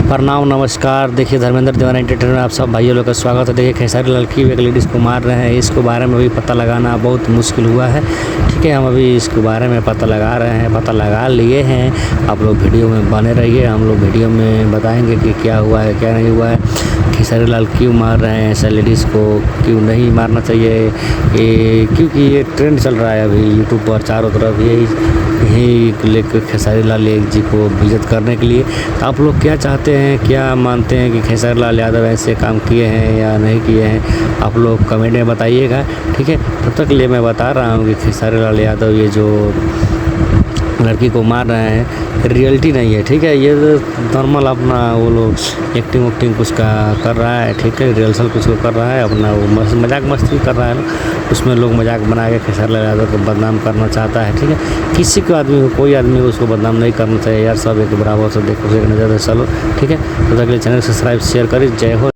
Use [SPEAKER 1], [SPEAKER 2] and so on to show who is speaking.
[SPEAKER 1] प्रणाम नमस्कार। देखिए धर्मेंद्र दीवाना एंटरटेनमेंट में आप सब भाइयों लोग का स्वागत है। देखिए खेसारी लाल की एक लेडीज़ को मार रहे हैं, इसके बारे में अभी पता लगाना बहुत मुश्किल हुआ है। ठीक है, हम अभी इसके बारे में पता लगा रहे हैं, पता लगा लिए हैं। आप लोग वीडियो में बने रहिए, हम लोग वीडियो में बताएंगे कि क्या हुआ है क्या नहीं हुआ है। खेसारी लाल क्यों मार रहे हैं ऐसा लेडीज़ को, क्यों नहीं मारना चाहिए, क्योंकि ये ट्रेंड चल रहा है अभी यूट्यूब पर चारों तरफ यही लेकर खेसारी लाल जी को बेइज्जत करने के लिए। तो आप लोग क्या चाहते हैं, क्या मानते हैं कि खेसारी लाल यादव ऐसे काम किए हैं या नहीं किए हैं, आप लोग कमेंट में बताइएगा। ठीक है, तब तक लिए मैं बता रहा हूँ कि खेसारी लाल यादव ये जो लड़की को मार रहे हैं रियलिटी नहीं है। ठीक है, ये नॉर्मल अपना वो लोग एक्टिंग कुछ का कर रहा है। ठीक है, रिहर्सल कुछ को कर रहा है, अपना वो मजाक मस्ती कर रहा है ना, उसमें लोग मजाक बना के खेसारी लाल यादव को बदनाम करना चाहता है। ठीक है, किसी को आदमी को कोई आदमी को उसको बदनाम नहीं करना चाहिए यार, सब एक बराबर से देखो एक नज़र से चलो। ठीक है, तो अगले चैनल सब्सक्राइब शेयर करिए। जय हो।